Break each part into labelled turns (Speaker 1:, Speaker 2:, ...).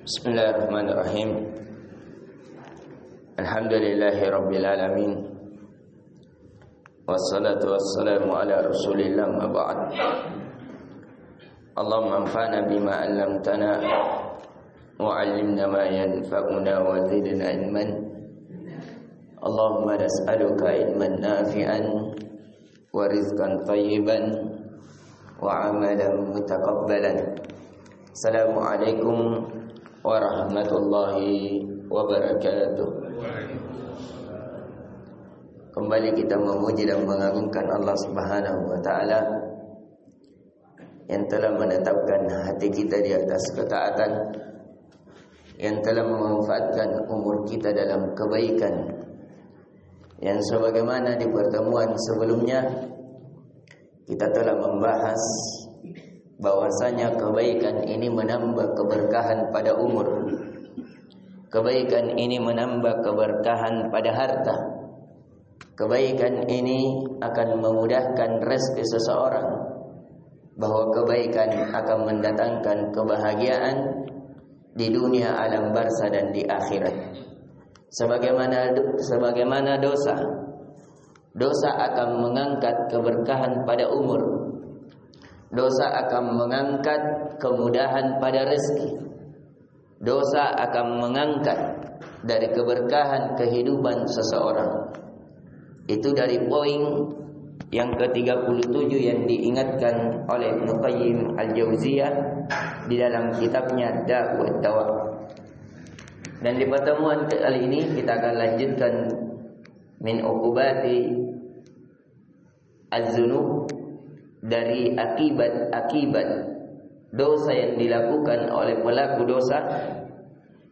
Speaker 1: Bismillahirrahmanirrahim. Alhamdulillahi rabbil alamin. Wassalatu wassalamu ala Rasulillah ma ba'd. Allahumma anfa'na bima 'allamtana wa 'allimna ma yanfa'una wa zidna ilman. Allahumma nas'aluka ilman nafi'an wa rizqan thayyiban wa 'amalan mutaqabbalan. Assalamualaikum warahmatullahi wabarakatuh. Kembali kita memuji dan mengagungkan Allah Subhanahu wa taala yang telah menetapkan hati kita di atas ketaatan, yang telah memanfaatkan umur kita dalam kebaikan. Yang sebagaimana di pertemuan sebelumnya kita telah membahas bahwasanya kebaikan ini menambah keberkahan pada umur. Kebaikan ini menambah keberkahan pada harta. Kebaikan ini akan memudahkan rezeki seseorang. Bahwa kebaikan akan mendatangkan kebahagiaan di dunia alam barzah dan di akhirat. Sebagaimana dosa akan mengangkat keberkahan pada umur. Dosa akan mengangkat kemudahan pada rezeki. Dosa akan mengangkat dari keberkahan kehidupan seseorang. Itu dari poin yang ke-37 yang diingatkan oleh Ibnu Qayyim Al-Jauziyah di dalam kitabnya Da' wa Dawa. Dan di pertemuan kali ini kita akan lanjutkan min uqubati az-zunub, dari akibat-akibat dosa yang dilakukan oleh pelaku dosa.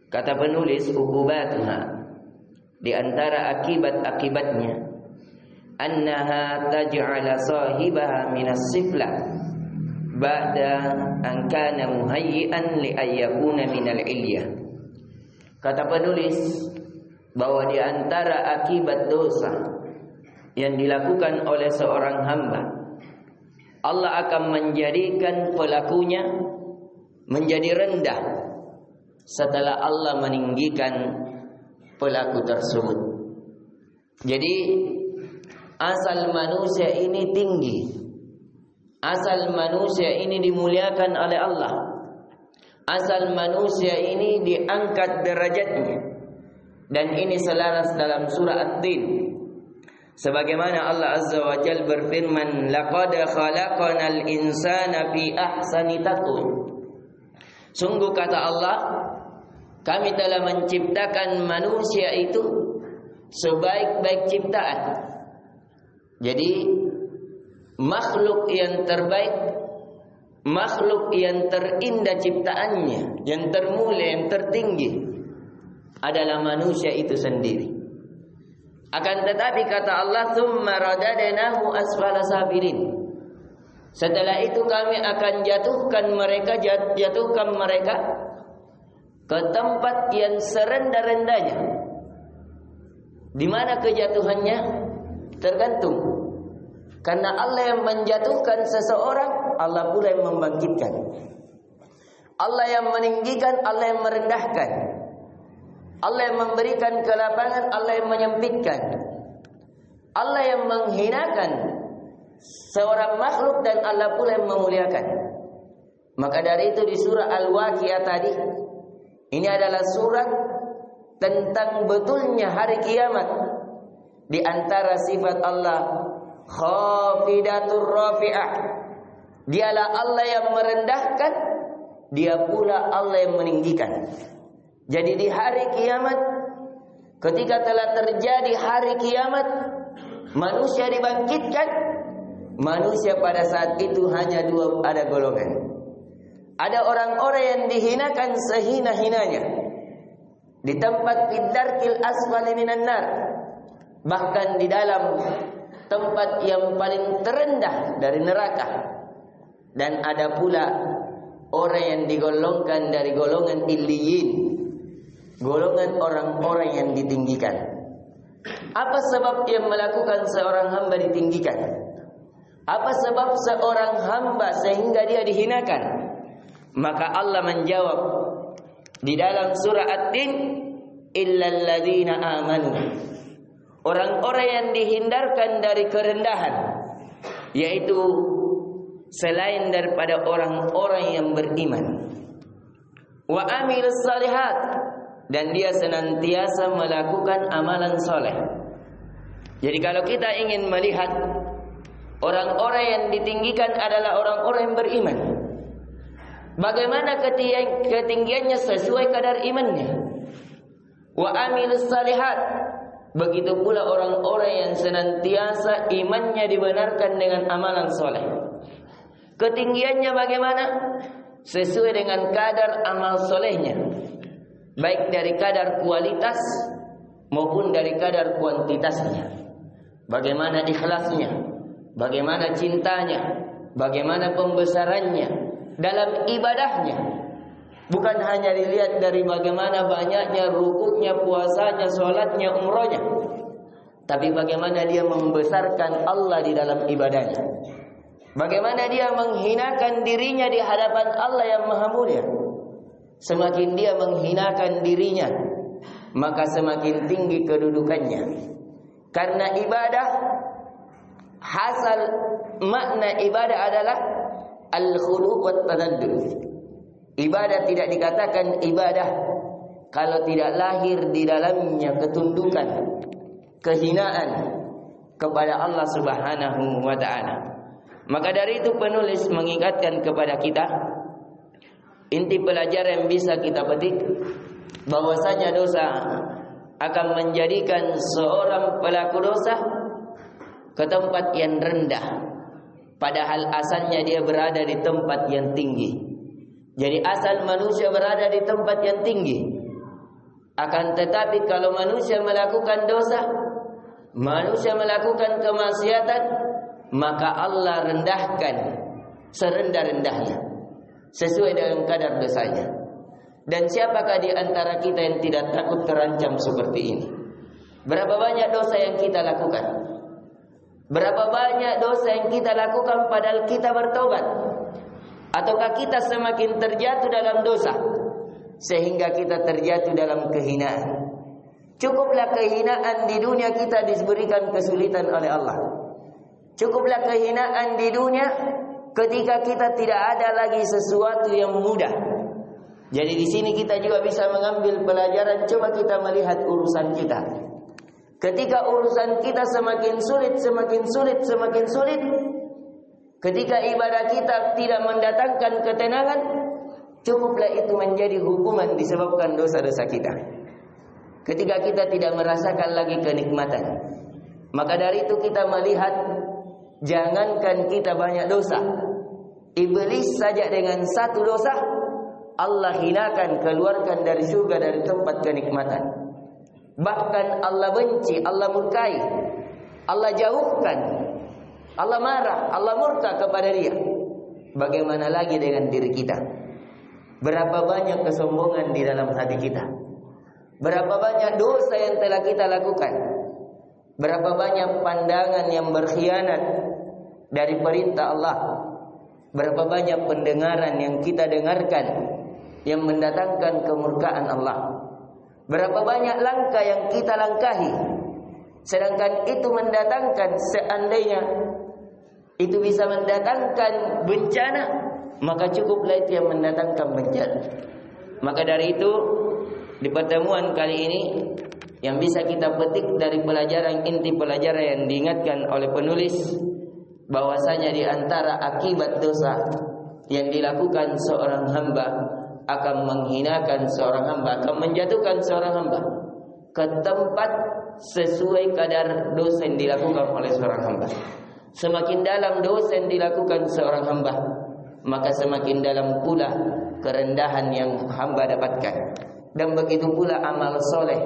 Speaker 1: Kata penulis, uqubatuha, di antara akibat-akibatnya, annaha taj'ala sahibaha minas siflah ba'da an kana muhayyi'an li ayyakuna minal ilyah. Kata penulis bahwa di antara akibat dosa yang dilakukan oleh seorang hamba, Allah akan menjadikan pelakunya menjadi rendah setelah Allah meninggikan pelaku tersebut. Jadi asal manusia ini tinggi, asal manusia ini dimuliakan oleh Allah, asal manusia ini diangkat derajatnya. Dan ini selaras dalam surah At-Tin. Sebagaimana Allah Azza wa Jalla berfirman, laqad khalaqanal insana fi ahsani taqwim. Sungguh kata Allah, kami telah menciptakan manusia itu sebaik-baik ciptaan. Jadi makhluk yang terbaik, makhluk yang terindah ciptaannya, yang termulia, yang tertinggi adalah manusia itu sendiri. Akan tetapi kata Allah, tsumma radadnahu asfala safilin. Setelah itu kami akan jatuhkan mereka ke tempat yang serendah-rendahnya. Di mana kejatuhannya? Tergantung. Karena Allah yang menjatuhkan seseorang, Allah pula yang membangkitkan. Allah yang meninggikan, Allah yang merendahkan. Allah yang memberikan kelapangan, Allah yang menyempitkan. Allah yang menghinakan seorang makhluk dan Allah pula yang memuliakan. Maka dari itu di surah Al-Waqiah tadi, ini adalah surat tentang betulnya hari kiamat. Di antara sifat Allah, khafidatur rafi'ah. Dialah Allah yang merendahkan, dia pula Allah yang meninggikan. Jadi di hari kiamat, ketika telah terjadi hari kiamat, manusia dibangkitkan. Manusia pada saat itu hanya ada golongan. Ada orang-orang yang dihinakan sehina-hinanya di tempat fiddarkil asfali minan nar, bahkan di dalam tempat yang paling terendah dari neraka. Dan ada pula orang yang digolongkan dari golongan illiyin, golongan orang-orang yang ditinggikan. Apa sebab yang melakukan seorang hamba ditinggikan? Apa sebab seorang hamba sehingga dia dihinakan? Maka Allah menjawab, di dalam surah At-Tin, illal ladzina amanu. Orang-orang yang dihindarkan dari kerendahan, yaitu selain daripada orang-orang yang beriman. Wa amilus salihat, dan dia senantiasa melakukan amalan soleh. Jadi kalau kita ingin melihat orang-orang yang ditinggikan adalah orang-orang yang beriman, bagaimana ketinggiannya sesuai kadar imannya. Wa amilus salihat, begitu pula orang-orang yang senantiasa imannya dibenarkan dengan amalan soleh. Ketinggiannya bagaimana? Sesuai dengan kadar amal solehnya, baik dari kadar kualitas maupun dari kadar kuantitasnya. Bagaimana ikhlasnya, bagaimana cintanya, bagaimana pembesarannya dalam ibadahnya. Bukan hanya dilihat dari bagaimana banyaknya rukuknya, puasanya, sholatnya, umrohnya, tapi bagaimana dia membesarkan Allah di dalam ibadahnya. Bagaimana dia menghinakan dirinya di hadapan Allah yang Maha Mulia. Semakin dia menghinakan dirinya, maka semakin tinggi kedudukannya. Karena ibadah, hasal makna ibadah adalah al-khulu' wat tadallul. Ibadah tidak dikatakan ibadah kalau tidak lahir di dalamnya ketundukan, kehinaan kepada Allah Subhanahu wa ta'ala. Maka dari itu penulis mengingatkan kepada kita, inti pelajaran yang bisa kita petik, bahwasanya dosa akan menjadikan seorang pelaku dosa ke tempat yang rendah, padahal asalnya dia berada di tempat yang tinggi. Jadi asal manusia berada di tempat yang tinggi. Akan tetapi kalau manusia melakukan dosa, manusia melakukan kemaksiatan, maka Allah rendahkan serendah-rendahnya sesuai dengan kadar dosanya. Dan siapakah di antara kita yang tidak takut terancam seperti ini? Berapa banyak dosa yang kita lakukan? Berapa banyak dosa yang kita lakukan padahal kita bertobat? Ataukah kita semakin terjatuh dalam dosa sehingga kita terjatuh dalam kehinaan? Cukuplah kehinaan di dunia kita diberikan kesulitan oleh Allah. Cukuplah kehinaan di dunia ketika kita tidak ada lagi sesuatu yang mudah. Jadi di sini kita juga bisa mengambil pelajaran. Coba kita melihat urusan kita. Ketika urusan kita semakin sulit, ketika ibadah kita tidak mendatangkan ketenangan, cukuplah itu menjadi hukuman disebabkan dosa-dosa kita. Ketika kita tidak merasakan lagi kenikmatan, maka dari itu kita melihat, jangankan kita banyak dosa, iblis saja dengan satu dosa Allah hinakan, keluarkan dari surga, dari tempat kenikmatan. Bahkan Allah benci, Allah murkai, Allah jauhkan, Allah marah, Allah murka kepada dia. Bagaimana lagi dengan diri kita? Berapa banyak kesombongan di dalam hati kita? Berapa banyak dosa yang telah kita lakukan? Berapa banyak pandangan yang berkhianat dari perintah Allah? Berapa banyak pendengaran yang kita dengarkan yang mendatangkan kemurkaan Allah? Berapa banyak langkah yang kita langkahi, sedangkan itu mendatangkan, seandainya itu bisa mendatangkan bencana, maka cukuplah itu yang mendatangkan bencana. Maka dari itu, di pertemuan kali ini yang bisa kita petik dari pelajaran, inti pelajaran yang diingatkan oleh penulis, bahwasanya di antara akibat dosa yang dilakukan seorang hamba akan menghinakan seorang hamba, akan menjatuhkan seorang hamba ke tempat sesuai kadar dosa yang dilakukan oleh seorang hamba. Semakin dalam dosa yang dilakukan seorang hamba, maka semakin dalam pula kerendahan yang hamba dapatkan. Dan begitu pula amal soleh,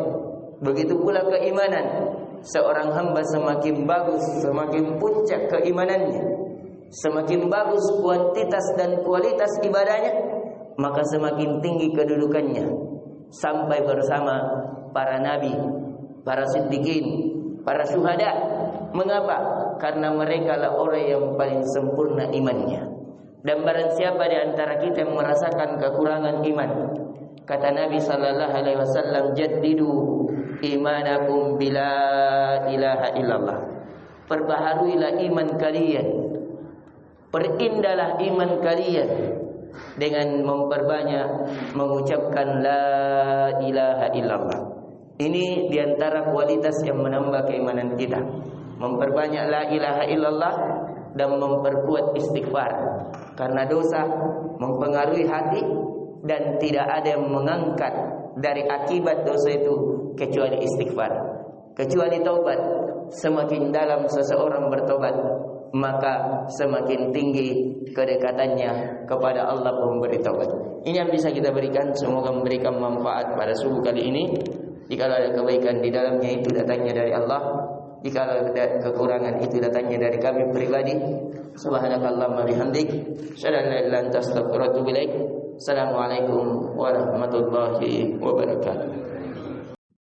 Speaker 1: begitu pula keimanan. Seorang hamba semakin bagus, semakin puncak keimanannya, semakin bagus kuantitas dan kualitas ibadahnya, maka semakin tinggi kedudukannya sampai bersama para nabi, para siddiqin, para syuhada. Mengapa? Karena mereka lah orang yang paling sempurna imannya. Dan barang siapa di antara kita yang merasakan kekurangan iman, Kata Nabi sallallahu alaihi wasallam, "Jaddidu imanakum bila ilaha illallah." Perbaharuilah iman kalian, perindahlah iman kalian dengan memperbanyak mengucapkan la ilaha illallah. Ini diantara kualitas yang menambah keimanan kita. Memperbanyak la ilaha illallah dan memperkuat istighfar. Karena dosa mempengaruhi hati dan tidak ada yang mengangkat dari akibat dosa itu kecuali istighfar, kecuali taubat. Semakin dalam seseorang bertobat, maka semakin tinggi kedekatannya kepada Allah pemberi taubat. Ini yang bisa kita berikan. Semoga memberikan manfaat pada subuh kali ini. Jika ada kebaikan di dalamnya, itu datangnya dari Allah. Jika ada kekurangan, itu datangnya dari kami pribadi. Subhanakallahumma bihamdik, asyhadu an la ilaha illa anta, astaghfiruka wa atubu ilaik. Assalamualaikum warahmatullahi wabarakatuh.